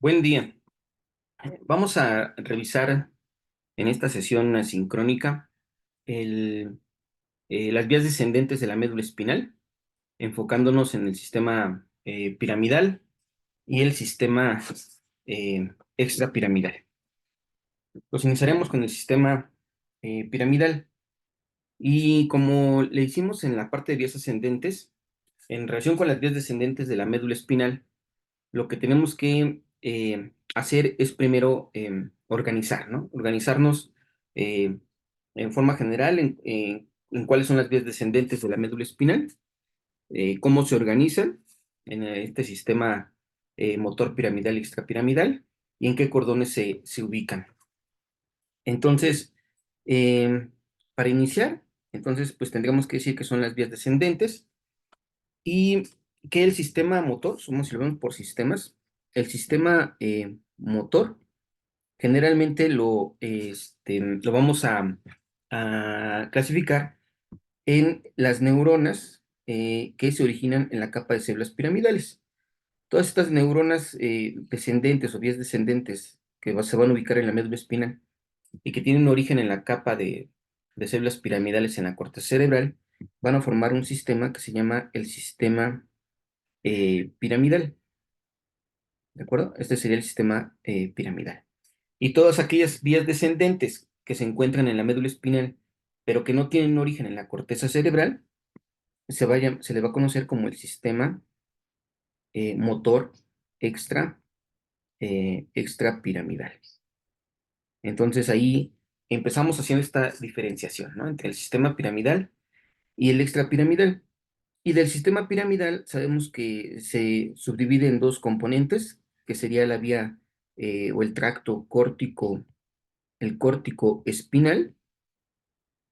Buen día. Vamos a revisar en esta sesión asincrónica las vías descendentes de la médula espinal, enfocándonos en el sistema piramidal y el sistema extrapiramidal. Los iniciaremos con el sistema piramidal y como le hicimos en la parte de vías ascendentes, en relación con las vías descendentes de la médula espinal, lo que tenemos que hacer es primero organizar, ¿no? Organizarnos en forma general en cuáles son las vías descendentes de la médula espinal, cómo se organizan en este sistema motor piramidal y extrapiramidal y en qué cordones se ubican. Entonces, para iniciar, entonces, pues tendríamos que decir que son las vías descendentes y que el sistema motor, si lo vemos por sistemas, el sistema motor generalmente lo vamos a clasificar en las neuronas que se originan en la capa de células piramidales. Todas estas neuronas descendentes o vías descendentes que se van a ubicar en la médula espinal y que tienen origen en la capa de células piramidales en la corteza cerebral, van a formar un sistema que se llama el sistema piramidal, ¿de acuerdo? Este sería el sistema piramidal. Y todas aquellas vías descendentes que se encuentran en la médula espinal, pero que no tienen origen en la corteza cerebral, se le va a conocer como el sistema motor extra, extrapiramidal. Entonces ahí empezamos haciendo esta diferenciación, ¿no? Entre el sistema piramidal y el extrapiramidal. Y del sistema piramidal sabemos que se subdivide en dos componentes, que sería la vía o el tracto córtico, el córtico espinal,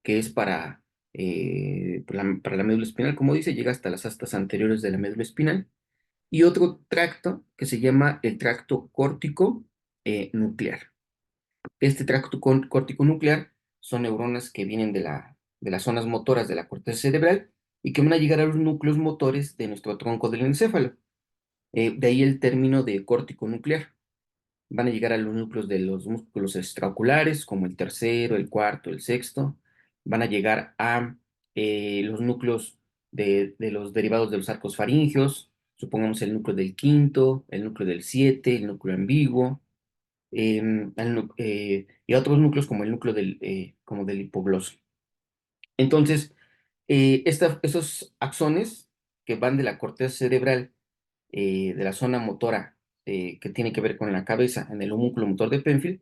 que es para la médula espinal, como dice, llega hasta las astas anteriores de la médula espinal, y otro tracto que se llama el tracto córtico nuclear. Este tracto córtico nuclear son neuronas que vienen de las zonas motoras de la corteza cerebral y que van a llegar a los núcleos motores de nuestro tronco del encéfalo. De ahí el término de córtico nuclear. Van a llegar a los núcleos de los músculos extraoculares, como el tercero, el cuarto, el sexto. Van a llegar a los núcleos de los derivados de los arcos faringeos, supongamos el núcleo del quinto, el núcleo del siete, el núcleo ambiguo, y a otros núcleos como el núcleo como del hipogloso. Entonces, esos axones que van de la corteza cerebral, de la zona motora que tiene que ver con la cabeza en el homúnculo motor de Penfield,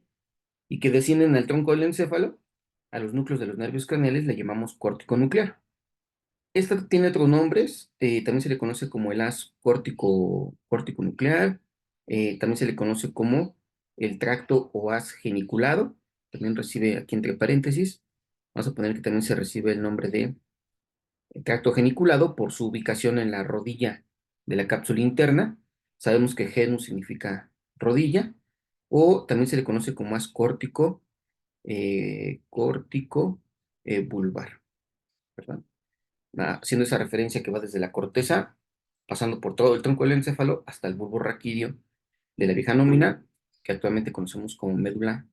y que descienden al tronco del encéfalo, a los núcleos de los nervios craneales le llamamos córtico nuclear. Esta tiene otros nombres, también se le conoce como el haz córtico nuclear, también se le conoce como el tracto o haz geniculado, también recibe aquí entre paréntesis, vamos a poner que también se recibe el nombre de tracto geniculado por su ubicación en la rodilla de la cápsula interna. Sabemos que genus significa rodilla, o también se le conoce como haz córtico vulvar, ¿verdad? Haciendo esa referencia que va desde la corteza, pasando por todo el tronco del encéfalo hasta el bulbo raquídeo de la vieja nómina, que actualmente conocemos como médula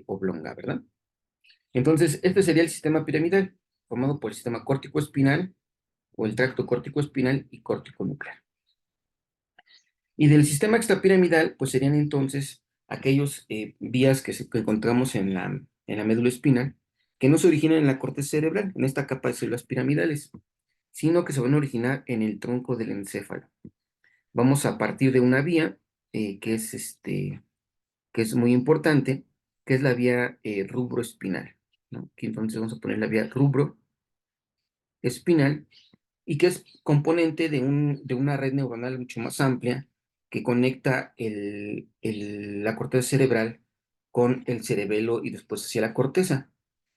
oblonga, ¿verdad? Entonces, este sería el sistema piramidal, formado por el sistema córtico espinal o el tracto córtico espinal y córtico nuclear. Y del sistema extrapiramidal, pues serían entonces aquellos vías que encontramos en la médula espinal, que no se originan en la corteza cerebral, en esta capa de células piramidales, sino que se van a originar en el tronco del encéfalo. Vamos a partir de una vía que es muy importante, que es la vía rubroespinal, ¿no? Aquí entonces vamos a poner la vía rubroespinal y que es componente de una red neuronal mucho más amplia que conecta la corteza cerebral con el cerebelo y después hacia la corteza.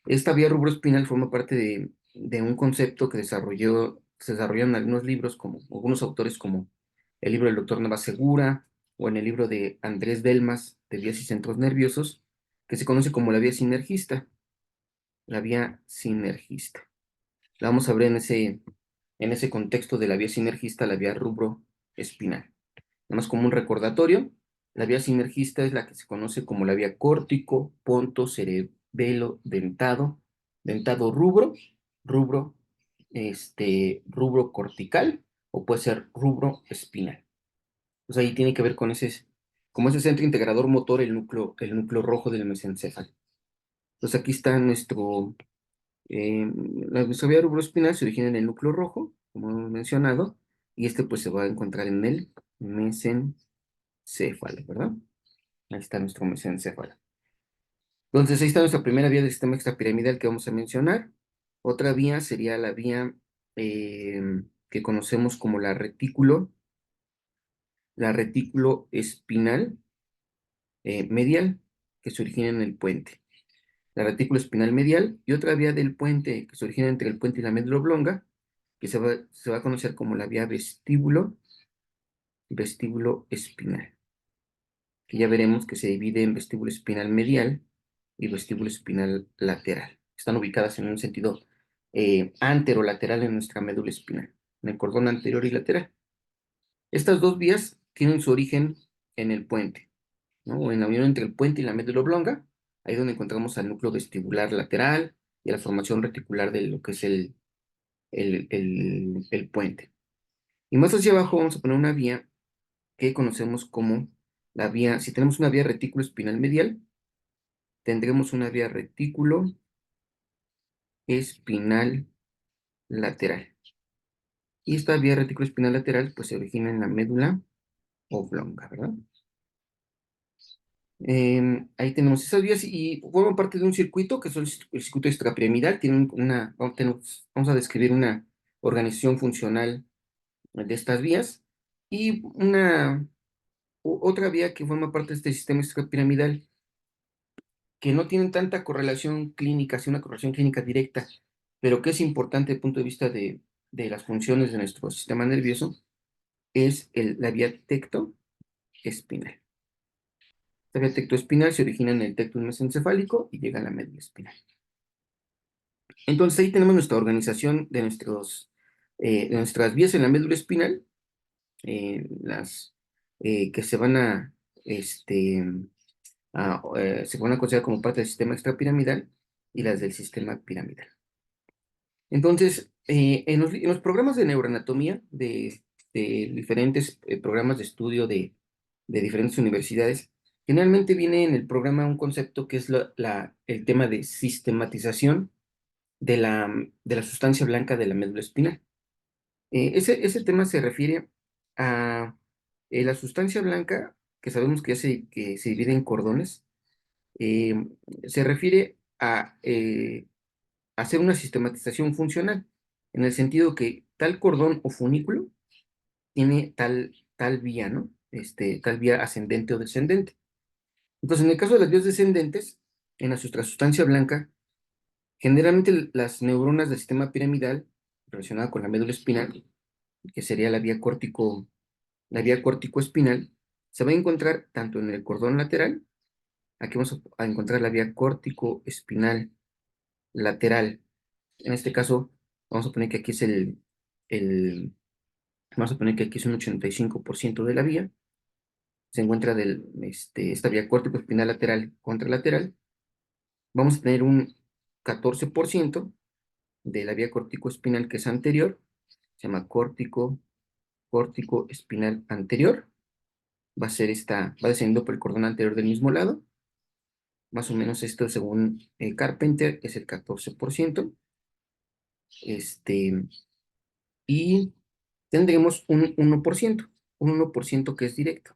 Esta vía rubroespinal forma parte de un concepto que se desarrolló en algunos libros, como algunos autores, como el libro del doctor Navasegura o en el libro de Andrés Delmas, de vías y centros nerviosos, que se conoce como la vía sinergista. La vía sinergista. La vamos a ver en ese contexto de la vía sinergista, la vía rubroespinal. Nada más como un recordatorio, La vía sinergista es la que se conoce como la vía córtico, ponto, cerebelo, dentado, dentado rubro, rubro, rubro cortical o puede ser rubro espinal. Pues ahí tiene que ver con como ese centro integrador motor, el núcleo rojo del mesencéfalo. Entonces aquí está eh, nuestra vía rubro espinal se origina en el núcleo rojo, como hemos mencionado, y pues se va a encontrar en el mesencéfalo, ¿verdad? Ahí está nuestro mesencéfalo. Entonces, ahí está nuestra primera vía del sistema extrapiramidal que vamos a mencionar. Otra vía sería la vía que conocemos como la retículo espinal medial, que se origina en el puente. La retículo espinal medial y otra vía del puente que se origina entre el puente y la médula oblonga, que se va a conocer como la vía vestíbulo espinal, que ya veremos que se divide en vestíbulo espinal medial y vestíbulo espinal lateral. Están ubicadas en un sentido anterolateral en nuestra médula espinal, en el cordón anterior y lateral. Estas dos vías tienen su origen en el puente, ¿no? O en la unión entre el puente y la médula oblonga, ahí donde encontramos al núcleo vestibular lateral y a la formación reticular de lo que es el puente. Y más hacia abajo vamos a poner una vía que conocemos como si tenemos una vía retículo espinal medial, tendremos una vía retículo espinal lateral. Y esta vía retículo espinal lateral pues se origina en la médula oblonga, ¿verdad? Ahí tenemos esas vías y forman parte de un circuito que es el circuito extrapiramidal. Tienen vamos a describir una organización funcional de estas vías y otra vía que forma parte de este sistema extrapiramidal que no tienen tanta correlación clínica, sí una correlación clínica directa, pero que es importante desde el punto de vista de las funciones de nuestro sistema nervioso, es la vía tectoespinal. La vía tectoespinal se origina en el tectus mesencefálico y llega a la médula espinal. Entonces ahí tenemos nuestra organización de nuestras vías en la médula espinal, las que este, se van a considerar como parte del sistema extrapiramidal y las del sistema piramidal. Entonces, en los programas de neuroanatomía de diferentes programas de estudio de diferentes universidades, generalmente viene en el programa un concepto que es el tema de sistematización de la sustancia blanca de la médula espinal. Ese tema se refiere a la sustancia blanca, que sabemos que se divide en cordones, eh, se refiere a hacer una sistematización funcional, en el sentido que tal cordón o funículo tiene tal vía, ¿no? Tal vía ascendente o descendente. Entonces, en el caso de las vías descendentes, en nuestra sustancia blanca, generalmente las neuronas del sistema piramidal, relacionada con la médula espinal, que sería la vía córtico-espinal, se va a encontrar tanto en el cordón lateral, aquí vamos a encontrar la vía córtico-espinal lateral. En este caso, vamos a poner que aquí es el, vamos a poner que aquí es un 85% de la vía. Se encuentra esta vía córtico-espinal lateral contra lateral. Vamos a tener un 14% de la vía córtico-espinal que es anterior. Se llama córtico-espinal anterior. Va descendiendo por el cordón anterior del mismo lado. Más o menos esto, según Carpenter, es el 14%. Este, y tendremos un 1% que es directo,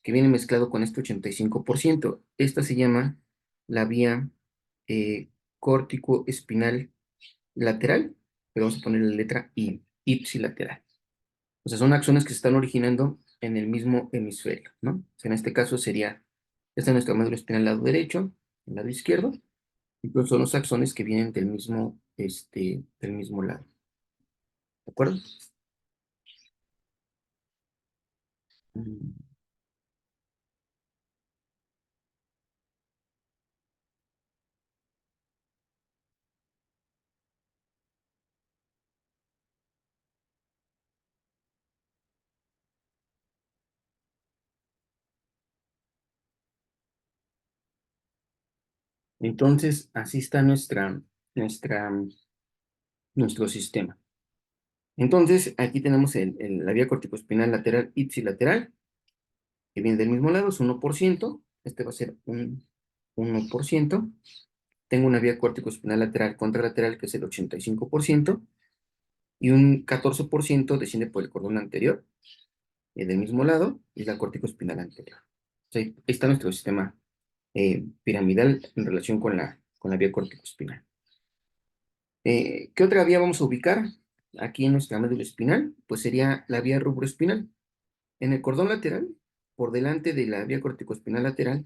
que viene mezclado con este 85%. Esta se llama la vía córtico-espinal lateral, pero vamos a poner la letra I, ipsilateral. O sea, son axones que se están originando en el mismo hemisferio, ¿no? O sea, en este caso esta es nuestra médula espinal al lado derecho, al lado izquierdo, entonces son los axones que vienen del mismo lado, ¿de acuerdo? Mm. Entonces, así está nuestra, nuestro sistema. Entonces, aquí tenemos la vía corticoespinal lateral ipsilateral, que viene del mismo lado, es 1%. Este va a ser un 1%. Tengo una vía corticoespinal lateral contralateral, que es el 85%, y un 14% desciende por el cordón anterior, del mismo lado, y la corticoespinal anterior. O sea, ahí está nuestro sistema piramidal en relación con la vía corticoespinal. ¿Qué otra vía vamos a ubicar aquí en nuestra médula espinal? Pues sería la vía rubroespinal. En el cordón lateral, por delante de la vía corticoespinal lateral,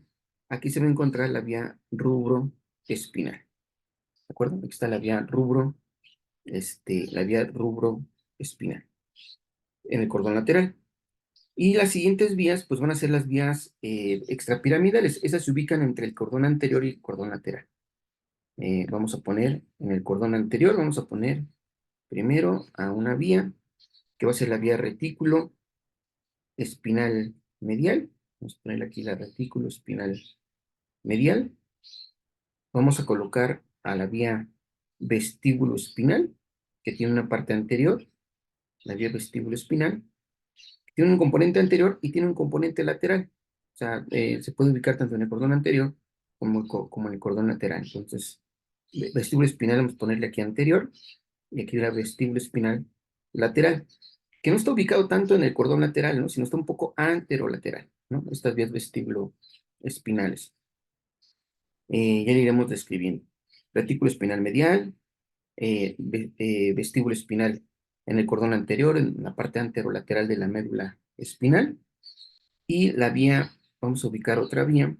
aquí se va a encontrar la vía rubroespinal. ¿De acuerdo? Aquí está la vía rubroespinal en el cordón lateral. Y las siguientes vías, pues van a ser las vías extrapiramidales. Esas se ubican entre el cordón anterior y el cordón lateral. Vamos a poner en el cordón anterior, vamos a poner primero a una vía, que va a ser la vía retículo espinal medial. Vamos a poner aquí la retículo espinal medial. Vamos a colocar a la vía vestíbulo espinal, que tiene una parte anterior, la vía vestíbulo espinal, tiene un componente anterior y tiene un componente lateral. O sea, se puede ubicar tanto en el cordón anterior como en el cordón lateral. Entonces, vestíbulo espinal, vamos a ponerle aquí anterior, y aquí la vestíbulo espinal lateral, que no está ubicado tanto en el cordón lateral, ¿no? Sino está un poco anterolateral, ¿no? Estas vías vestíbulo espinales. Ya le iremos describiendo. Retículo espinal medial, vestíbulo espinal en el cordón anterior, en la parte anterolateral de la médula espinal, y la vía, vamos a ubicar otra vía,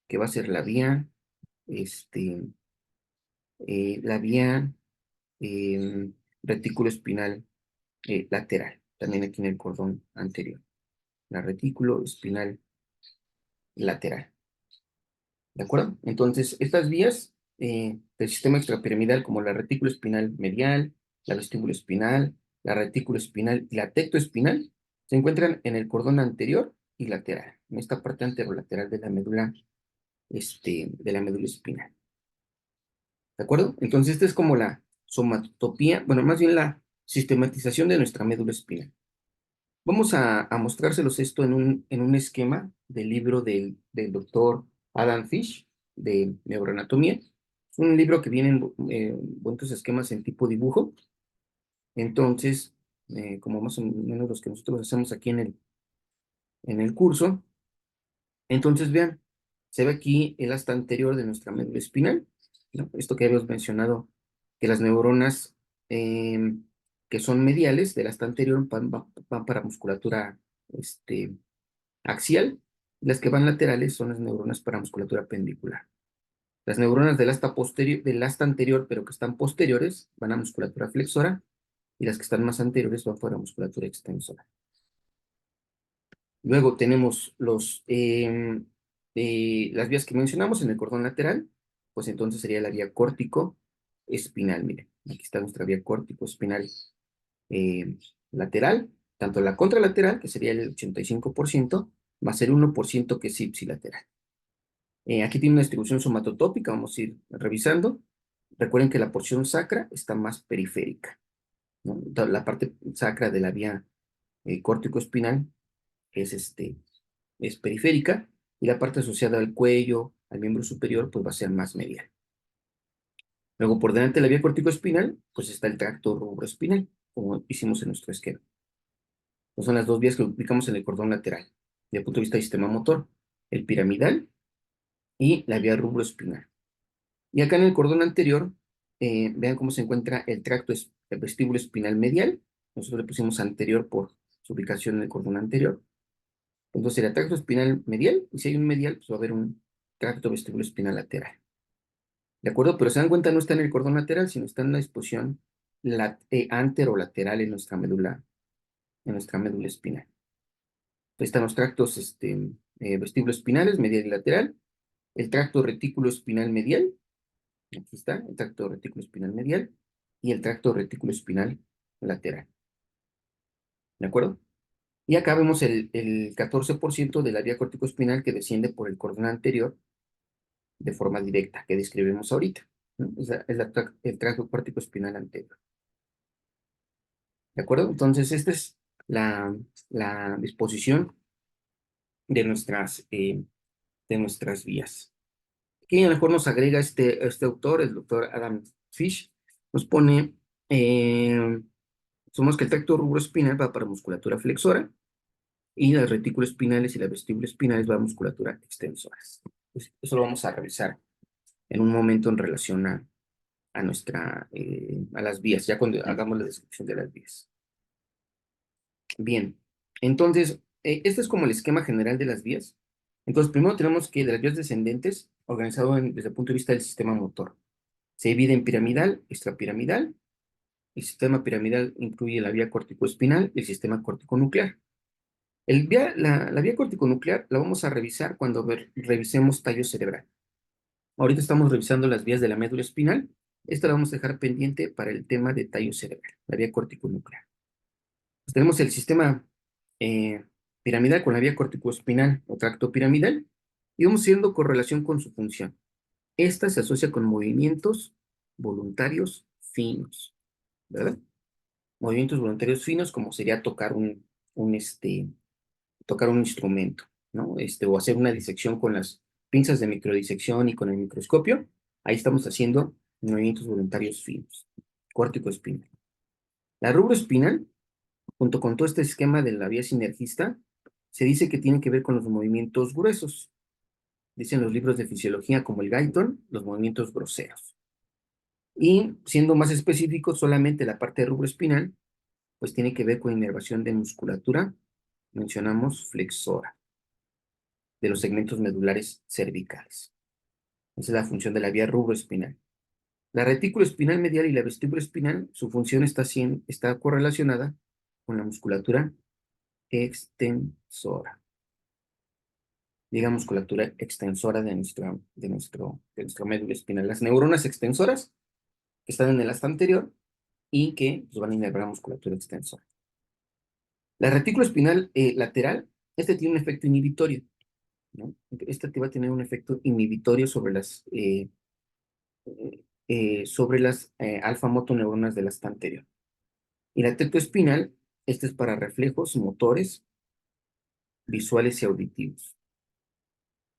que va a ser este, la vía retículo espinal lateral, también aquí en el cordón anterior, la retículo espinal lateral. ¿De acuerdo? Entonces, estas vías del sistema extrapiramidal, como la retículo espinal medial, la vestíbulo espinal, la retículo espinal y la tecto espinal, se encuentran en el cordón anterior y lateral, en esta parte anterolateral de la médula espinal. ¿De acuerdo? Entonces, esta es como la somatotopía, bueno, más bien la sistematización de nuestra médula espinal. Vamos a mostrárselos esto en un esquema del libro del doctor Adam Fish, de neuroanatomía. Es un libro que viene en buenos esquemas en tipo dibujo. Entonces, como más o menos los que nosotros hacemos aquí en el curso. Entonces, vean, se ve aquí el asta anterior de nuestra médula espinal, ¿no? Esto que habíamos mencionado, que las neuronas que son mediales del asta anterior van para musculatura axial, las que van laterales son las neuronas para musculatura pendicular. Las neuronas del asta anterior, pero que están posteriores, van a musculatura flexora, y las que están más anteriores van para musculatura extensora. Luego tenemos las vías que mencionamos en el cordón lateral, pues entonces sería la vía córtico espinal. Miren, aquí está nuestra vía córtico espinal lateral, tanto la contralateral, que sería el 85%, más el 1% que es ipsilateral. Aquí tiene una distribución somatotópica, vamos a ir revisando. Recuerden que la porción sacra está más periférica, ¿no? La parte sacra de la vía córtico-espinal es periférica, y la parte asociada al cuello, al miembro superior, pues va a ser más medial. Luego, por delante de la vía corticoespinal, pues está el tracto rubroespinal, como hicimos en nuestro esquema. Pues son las dos vías que ubicamos en el cordón lateral, desde el punto de vista del sistema motor, el piramidal y la vía rubroespinal. Y acá en el cordón anterior, vean cómo se encuentra el vestíbulo espinal medial. Nosotros le pusimos anterior por su ubicación en el cordón anterior. Entonces sería tracto espinal medial, y si hay un medial, pues va a haber un tracto vestíbulo espinal lateral. ¿De acuerdo? Pero se dan cuenta, no está en el cordón lateral, sino está en la disposición anterolateral en nuestra médula espinal. Entonces están los tractos vestíbulo espinales, medial y lateral, el tracto retículo espinal medial, aquí está, el tracto retículo espinal medial, y el tracto retículo espinal lateral. ¿De acuerdo? Y acá vemos el 14% de la vía corticoespinal que desciende por el cordón anterior de forma directa que describimos ahorita, ¿no? El tracto cuártico espinal anterior. ¿De acuerdo? Entonces, esta es la disposición de nuestras vías. Aquí a lo mejor nos agrega este autor, el doctor Adam Fish, nos pone, somos que el tracto rubroespinal va para musculatura flexora y las retículos espinales y las vestíbulos espinales va a musculatura extensora. Pues eso lo vamos a revisar en un momento en relación a las vías, ya cuando hagamos la descripción de las vías. Bien, entonces, este es como el esquema general de las vías. Entonces, primero tenemos que de las vías descendentes, organizado desde el punto de vista del sistema motor. Se divide en piramidal, extrapiramidal. El sistema piramidal incluye la vía corticoespinal y el sistema corticonuclear. La vía corticonuclear la vamos a revisar cuando revisemos tallo cerebral. Ahorita estamos revisando las vías de la médula espinal. Esta la vamos a dejar pendiente para el tema de tallo cerebral, la vía corticonuclear. Pues tenemos el sistema piramidal con la vía corticoespinal o tracto piramidal y vamos haciendo correlación con su función. Esta se asocia con movimientos voluntarios finos, ¿verdad? Movimientos voluntarios finos como sería tocar un instrumento, ¿no? O hacer una disección con las pinzas de microdisección y con el microscopio. Ahí estamos haciendo movimientos voluntarios finos, córtico espinal. La rubroespinal, junto con todo este esquema de la vía sinergista, se dice que tiene que ver con los movimientos gruesos. Dicen los libros de fisiología como el Guyton, los movimientos groseros. Y siendo más específicos, solamente la parte de rubroespinal, pues tiene que ver con inervación de musculatura, mencionamos flexora, de los segmentos medulares cervicales. Esa es la función de la vía rubroespinal. La retícula espinal medial y la vestíbula espinal, su función está correlacionada con la musculatura extensora. Diga musculatura extensora de nuestra médula espinal. Las neuronas extensoras que están en el asta anterior y que pues, van a inervar la musculatura extensora. La retícula espinal lateral, tiene un efecto inhibitorio, ¿no? Esta te va a tener un efecto inhibitorio sobre las alfa-motoneuronas del asta anterior. Y la tectoespinal, es para reflejos motores visuales y auditivos.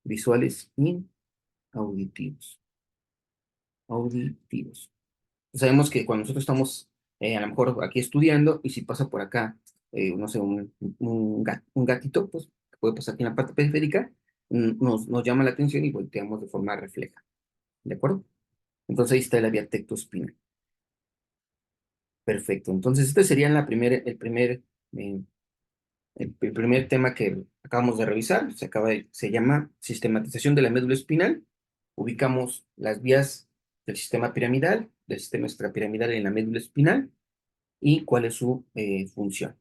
Visuales y auditivos. Auditivos. Sabemos que cuando nosotros estamos a lo mejor aquí estudiando y si pasa por acá, no sé, un gatito, pues que puede pasar aquí en la parte periférica, nos llama la atención y volteamos de forma refleja. ¿De acuerdo? Entonces ahí está la vía tectoespinal. Perfecto. Entonces este sería el primer tema que acabamos de revisar. Se llama sistematización de la médula espinal. Ubicamos las vías del sistema piramidal, del sistema extrapiramidal en la médula espinal y cuál es su función.